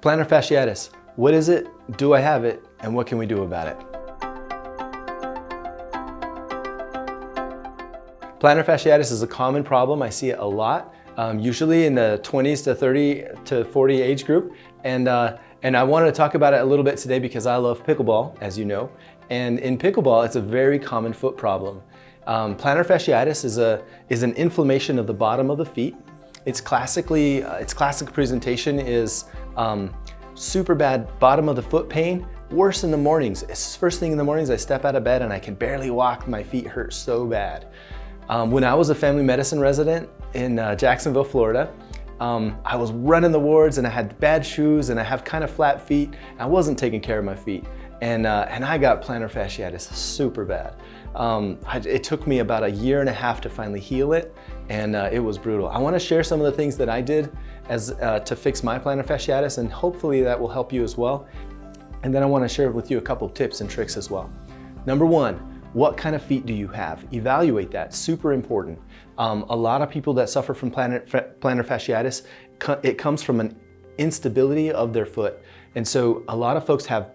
Plantar fasciitis. What is it? Do I have it? And what can we do about it? Plantar fasciitis is a common problem. I see it a lot, usually in the 20s to 30 to 40 age group. And I wanted to talk about it a little bit today because I love pickleball, as you know. And in pickleball, it's a very common foot problem. Plantar fasciitis is an inflammation of the bottom of the feet. Its classic presentation is super bad bottom of the foot pain, worse in the mornings. It's first thing in the mornings, I step out of bed and I can barely walk. My feet hurt so bad. When I was a family medicine resident in Jacksonville, Florida, I was running the wards and I had bad shoes and I have kind of flat feet. I wasn't taking care of my feet. And I got plantar fasciitis super bad. It took me about 1.5 years to finally heal it, and it was brutal. I want to share some of the things that I did to fix my plantar fasciitis, and hopefully that will help you as well. And then I want to share with you a couple tips and tricks as well. Number one, what kind of feet do you have? Evaluate that, super important. A lot of people that suffer from plantar fasciitis, it comes from an instability of their foot. And so a lot of folks have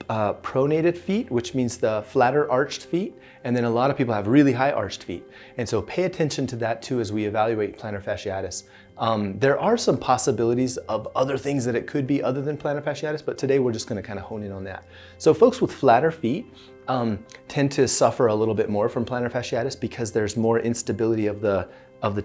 pronated feet, which means the flatter arched feet, and then a lot of people have really high arched feet. And so pay attention to that too as we evaluate plantar fasciitis. There are some possibilities of other things that it could be other than plantar fasciitis, but today we're just going to kind of hone in on that. So folks with flatter feet tend to suffer a little bit more from plantar fasciitis because there's more instability of the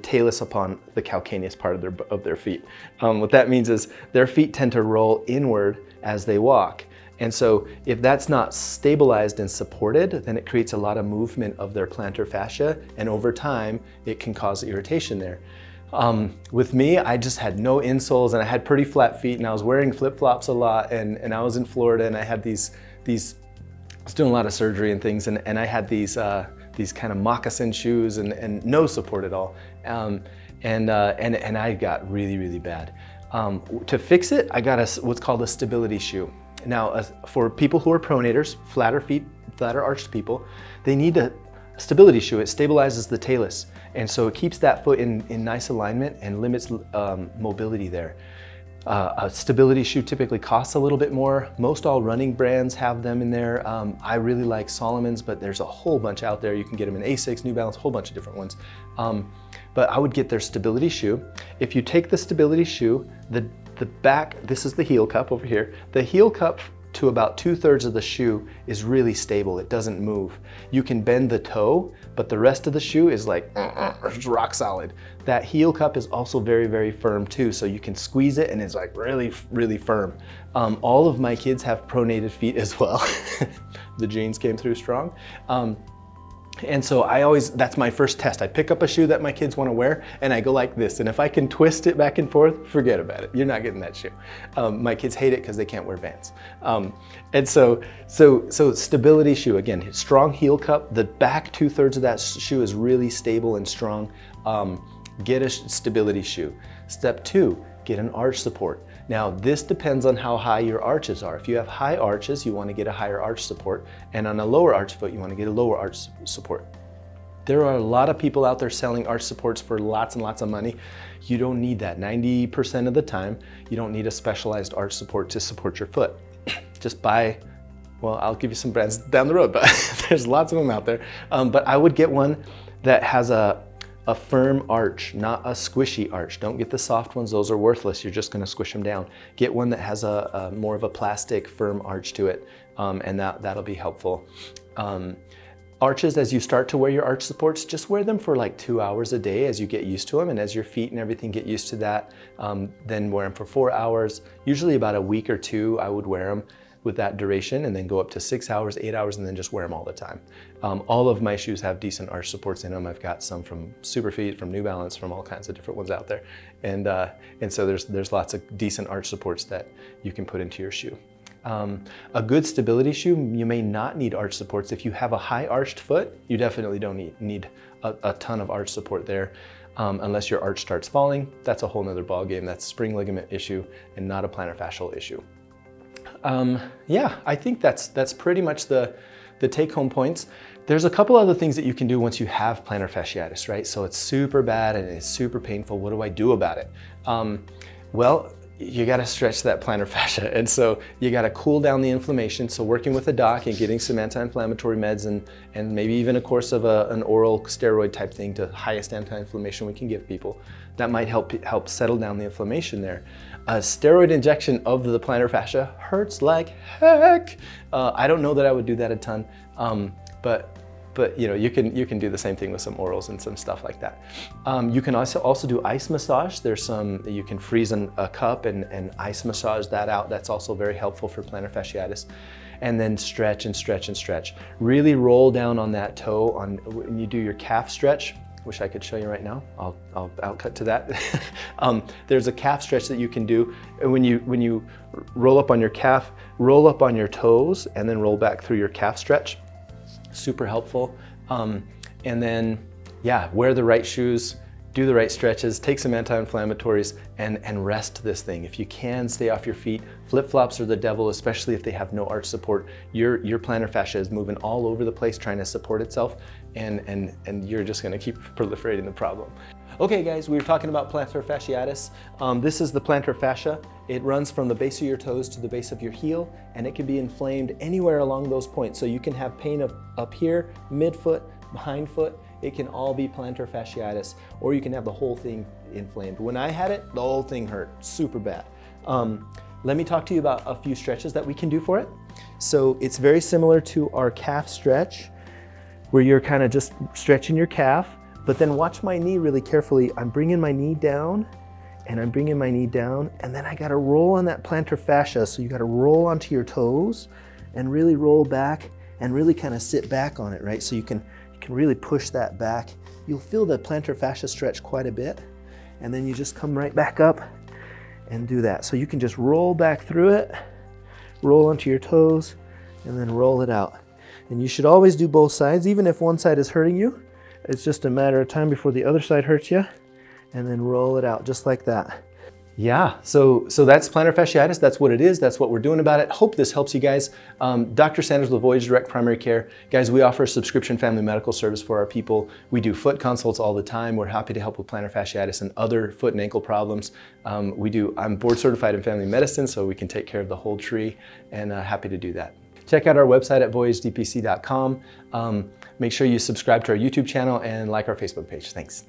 talus upon the calcaneus part of their feet. What that means is their feet tend to roll inward as they walk. And so if that's not stabilized and supported, then it creates a lot of movement of their plantar fascia, and over time, it can cause irritation there. With me, I just had no insoles and I had pretty flat feet and I was wearing flip-flops a lot, and I was in Florida and I had I was doing a lot of surgery and things, and I had these kind of moccasin shoes and no support at all. And I got really, really bad. To fix it, I got what's called a stability shoe. Now, for people who are pronators, flatter feet, flatter arched people, they need a stability shoe. It stabilizes the talus. And so it keeps that foot in nice alignment and limits mobility there. A stability shoe typically costs a little bit more. Most all running brands have them in there. I really like Solomon's, but there's a whole bunch out there. You can get them in Asics, New Balance, a whole bunch of different ones. But I would get their stability shoe. If you take the stability shoe, the back, this is the heel cup over here. The heel cup to about 2/3 of the shoe is really stable. It doesn't move. You can bend the toe, but the rest of the shoe is like rock solid. That heel cup is also very, very firm too. So you can squeeze it and it's like really, really firm. All of my kids have pronated feet as well. The genes came through strong. And so that's my first test. I pick up a shoe that my kids want to wear and I go like this. And if I can twist it back and forth, forget about it. You're not getting that shoe. My kids hate it because they can't wear Vans. And so stability shoe, again, strong heel cup. The back 2/3 of that shoe is really stable and strong. Get a stability shoe. Step 2, get an arch support. Now, this depends on how high your arches are. If you have high arches, you want to get a higher arch support, and on a lower arch foot, you want to get a lower arch support. There are a lot of people out there selling arch supports for lots and lots of money. You don't need that. 90% of the time, you don't need a specialized arch support to support your foot. Just buy, well, I'll give you some brands down the road, but there's lots of them out there. But I would get one that has a firm arch, not a squishy arch. Don't get the soft ones, those are worthless. You're just gonna squish them down. Get one that has a more of a plastic firm arch to it, and that'll be helpful. Arches, as you start to wear your arch supports, just wear them for like 2 hours a day as you get used to them, and as your feet and everything get used to that, then wear them for 4 hours. Usually about a week or 2, I would wear them with that duration, and then go up to 6 hours, 8 hours, and then just wear them all the time. All of my shoes have decent arch supports in them. I've got some from Superfeet, from New Balance, from all kinds of different ones out there. And so there's lots of decent arch supports that you can put into your shoe. A good stability shoe, you may not need arch supports. If you have a high arched foot, you definitely don't need a ton of arch support there. Unless your arch starts falling, that's a whole nother ballgame. That's a spring ligament issue and not a plantar fascial issue. Yeah, I think that's pretty much the take-home points. There's a couple other things that you can do once you have plantar fasciitis, right? So it's super bad and it's super painful. What do I do about it? Well, you got to stretch that plantar fascia. And so you got to cool down the inflammation. So working with a doc and getting some anti-inflammatory meds and maybe even a course of an oral steroid type thing to highest anti-inflammation we can give people, that might help settle down the inflammation there. A steroid injection of the plantar fascia hurts like heck. I don't know that I would do that a ton, but you know, you can do the same thing with some orals and some stuff like that. You can also do ice massage. There's some, you can freeze a cup and ice massage that out. That's also very helpful for plantar fasciitis. And then stretch and stretch and stretch. Really roll down on that toe when you do your calf stretch. Wish I could show you right now. I'll cut to that. There's a calf stretch that you can do. When you roll up on your calf, roll up on your toes and then roll back through your calf stretch. Super helpful. And then, yeah, wear the right shoes, do the right stretches, take some anti-inflammatories, and rest this thing. If you can, stay off your feet. Flip-flops are the devil, especially if they have no arch support. Your plantar fascia is moving all over the place trying to support itself, and you're just gonna keep proliferating the problem. Okay guys, we were talking about plantar fasciitis. This is the plantar fascia. It runs from the base of your toes to the base of your heel, and it can be inflamed anywhere along those points. So you can have pain up here, midfoot, behind foot. It can all be plantar fasciitis, or you can have the whole thing inflamed. When I had it, the whole thing hurt super bad. Let me talk to you about a few stretches that we can do for it. So it's very similar to our calf stretch, where you're kind of just stretching your calf, but then watch my knee really carefully. I'm bringing my knee down, and I'm bringing my knee down, and then I gotta roll on that plantar fascia. So you gotta roll onto your toes and really roll back and really kind of sit back on it, right? So you can really push that back. You'll feel the plantar fascia stretch quite a bit, and then you just come right back up and do that. So you can just roll back through it, roll onto your toes, and then roll it out. And you should always do both sides, even if one side is hurting you. It's just a matter of time before the other side hurts you, and then roll it out just like that. Yeah, so that's plantar fasciitis. That's what it is. That's what we're doing about it. Hope this helps you guys. Dr. Sanders with Voyage Direct Primary Care. Guys, we offer a subscription family medical service for our people. We do foot consults all the time. We're happy to help with plantar fasciitis and other foot and ankle problems. I'm board certified in family medicine, so we can take care of the whole tree, and happy to do that. Check out our website at voyagedpc.com. Make sure you subscribe to our YouTube channel and like our Facebook page. Thanks.